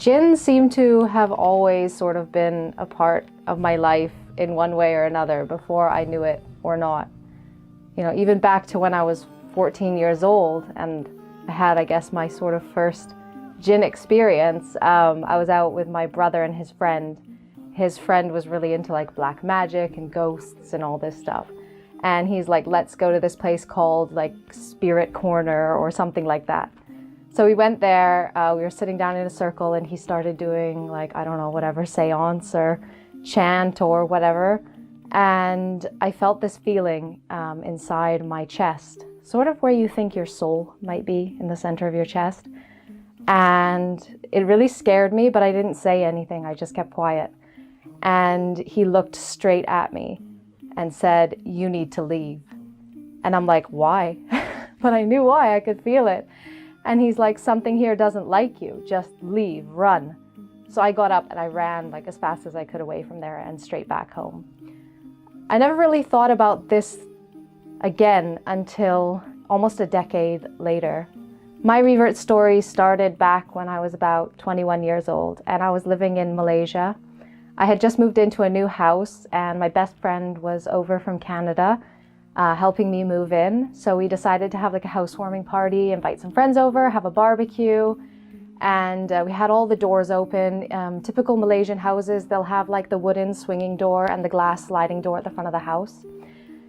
Jinn seemed to have always sort of been a part of my life in one way or another before I knew it or not. You know, even back to when I was 14 years old and I had, I guess, my sort of first Jinn experience. I was out with my brother and his friend. His friend was really into like black magic and ghosts and all this stuff. And he's like, let's go to this place called like Spirit Corner or something like that. So we went there, we were sitting down in a circle and he started doing like, I don't know, whatever, seance or chant or whatever. And I felt this feeling inside my chest, sort of where you think your soul might be, in the center of your chest. And it really scared me, but I didn't say anything, I just kept quiet. And he looked straight at me and said, "You need to leave." And I'm like, why? But I knew why, I could feel it. And he's like, something here doesn't like you, just leave, run. So I got up and I ran like as fast as I could away from there and straight back home. I never really thought about this again until almost a decade later. My revert story started back when I was about 21 years old and I was living in Malaysia. I had just moved into a new house and my best friend was over from Canada helping me move in. So we decided to have like a housewarming party, invite some friends over, have a barbecue, and we had all the doors open. Typical Malaysian houses, they'll have like the wooden swinging door and the glass sliding door at the front of the house.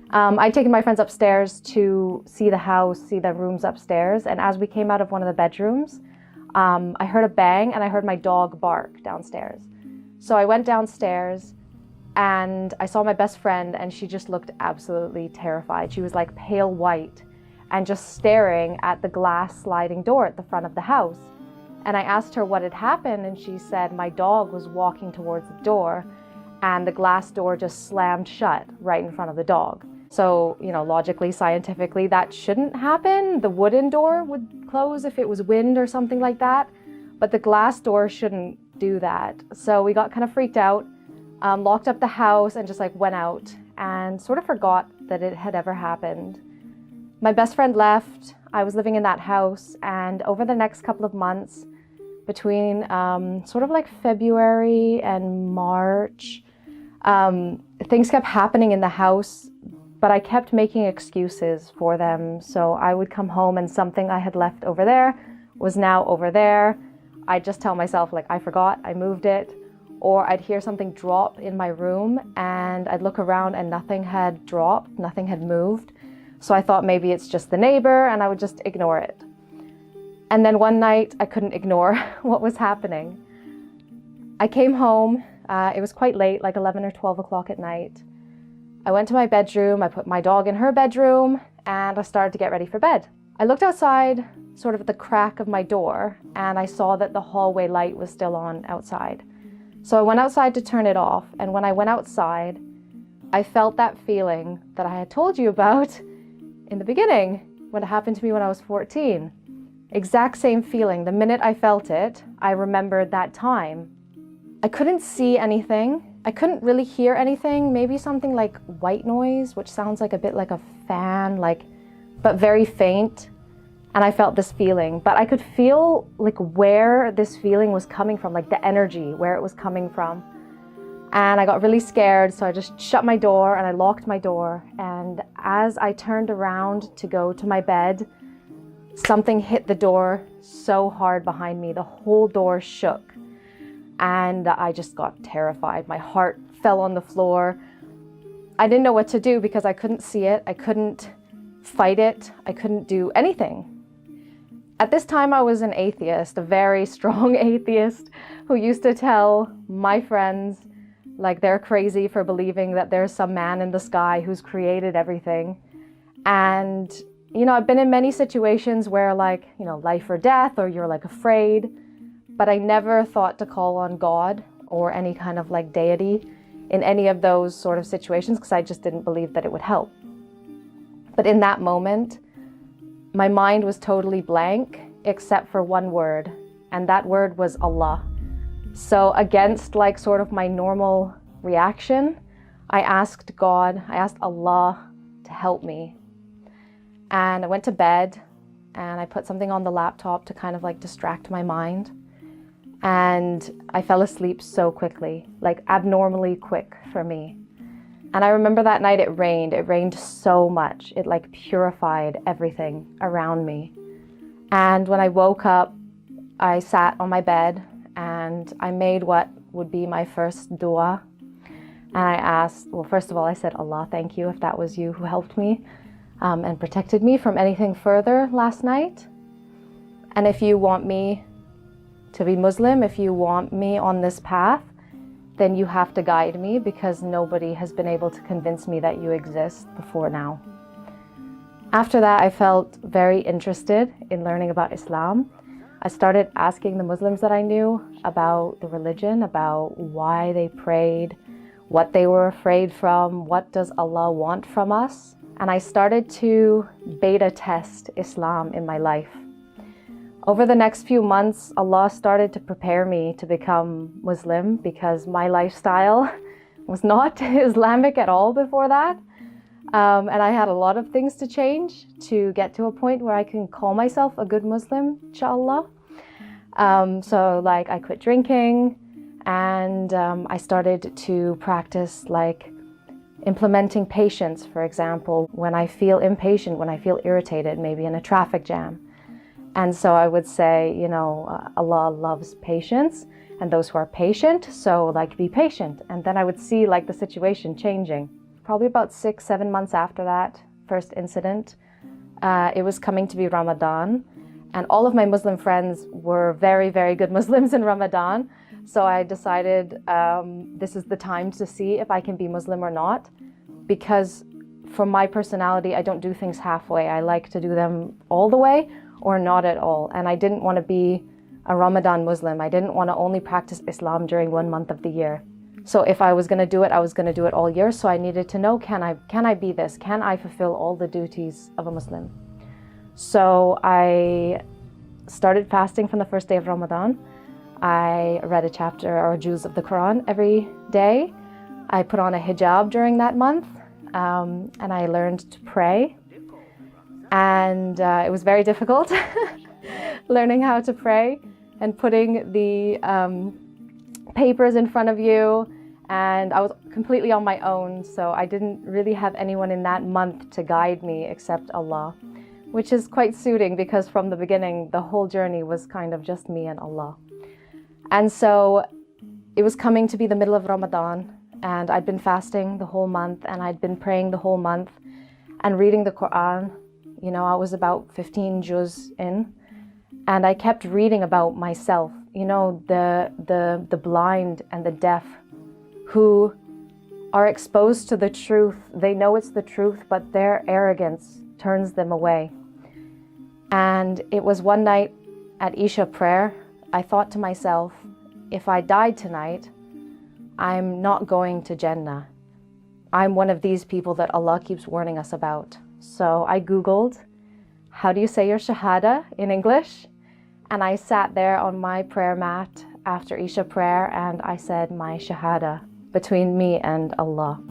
I'd taken my friends upstairs to see the house, see the rooms upstairs, and as we came out of one of the bedrooms, I heard a bang and I heard my dog bark downstairs. So I went downstairs and I saw my best friend and she just looked absolutely terrified. She was like pale white and just staring at the glass sliding door at the front of the house. And I asked her what had happened and she said my dog was walking towards the door and the glass door just slammed shut right in front of the dog. So, you know, logically, scientifically, that shouldn't happen. The wooden door would close if it was wind or something like that, but the glass door shouldn't do that. So we got kind of freaked out, locked up the house and just like went out and sort of forgot that it had ever happened. My best friend left, I was living in that house, and over the next couple of months, between sort of like February and March, things kept happening in the house, but I kept making excuses for them. So I would come home and something I had left over there was now over there. I'd just tell myself like, I forgot, I moved it. Or I'd hear something drop in my room and I'd look around and nothing had dropped, nothing had moved. So I thought maybe it's just the neighbor and I would just ignore it. And then one night I couldn't ignore what was happening. I came home, it was quite late, like 11 or 12 o'clock at night. I went to my bedroom, I put my dog in her bedroom, and I started to get ready for bed. I looked outside, sort of at the crack of my door, and I saw that the hallway light was still on outside. So I went outside to turn it off, and when I went outside, I felt that feeling that I had told you about in the beginning, when it happened to me when I was 14. Exact same feeling. The minute I felt it, I remembered that time. I couldn't see anything. I couldn't really hear anything, maybe something like white noise, which sounds like a bit like a fan, but very faint. And I felt this feeling, but I could feel like where this feeling was coming from, like the energy, where it was coming from. And I got really scared, so I just shut my door and I locked my door. And as I turned around to go to my bed, something hit the door so hard behind me, the whole door shook. And I just got terrified. My heart fell on the floor. I didn't know what to do because I couldn't see it. I couldn't fight it. I couldn't do anything. At this time, I was an atheist, a very strong atheist who used to tell my friends like they're crazy for believing that there's some man in the sky who's created everything. And, you know, I've been in many situations where like, you know, life or death, or you're like afraid. But I never thought to call on God or any kind of like deity in any of those sort of situations because I just didn't believe that it would help. But in that moment, my mind was totally blank except for one word, and that word was Allah. So against like sort of my normal reaction, I asked God, I asked Allah to help me. And I went to bed and I put something on the laptop to kind of like distract my mind. And I fell asleep so quickly, like abnormally quick for me. And I remember that night it rained so much. It like purified everything around me. And when I woke up, I sat on my bed and I made what would be my first dua. And I asked, well, first of all, I said, Allah, thank you if that was you who helped me and protected me from anything further last night. And if you want me to be Muslim, if you want me on this path, then you have to guide me, because nobody has been able to convince me that you exist before now. After that, I felt very interested in learning about Islam. I started asking the Muslims that I knew about the religion, about why they prayed, what they were afraid from, what does Allah want from us. And I started to beta test Islam in my life. Over the next few months, Allah started to prepare me to become Muslim, because my lifestyle was not Islamic at all before that. And I had a lot of things to change to get to a point where I can call myself a good Muslim, inshallah. So like I quit drinking, and I started to practice like implementing patience, for example, when I feel impatient, when I feel irritated, maybe in a traffic jam. And so I would say, you know, Allah loves patience and those who are patient, so like be patient. And then I would see like the situation changing. Probably about 6-7 months after that first incident, it was coming to be Ramadan, and all of my Muslim friends were very, very good Muslims in Ramadan. So I decided this is the time to see if I can be Muslim or not, because for my personality, I don't do things halfway. I like to do them all the way or not at all. And I didn't want to be a Ramadan Muslim. I didn't want to only practice Islam during 1 month of the year. So if I was going to do it, I was going to do it all year. So I needed to know, can I be this? Can I fulfill all the duties of a Muslim? So I started fasting from the first day of Ramadan. I read a chapter or a juz of the Quran every day. I put on a hijab during that month, and I learned to pray. And it was very difficult learning how to pray and putting the papers in front of you. And I was completely on my own, so I didn't really have anyone in that month to guide me except Allah, which is quite suiting, because from the beginning, the whole journey was kind of just me and Allah. And so it was coming to be the middle of Ramadan, and I'd been fasting the whole month, and I'd been praying the whole month and reading the Quran. You know, I was about 15 juz in, and I kept reading about myself, you know, the blind and the deaf who are exposed to the truth. They know it's the truth, but their arrogance turns them away. And it was one night at Isha prayer, I thought to myself, if I died tonight, I'm not going to Jannah. I'm one of these people that Allah keeps warning us about. So I Googled, how do you say your Shahada in English? And I sat there on my prayer mat after Isha prayer, and I said my Shahada between me and Allah.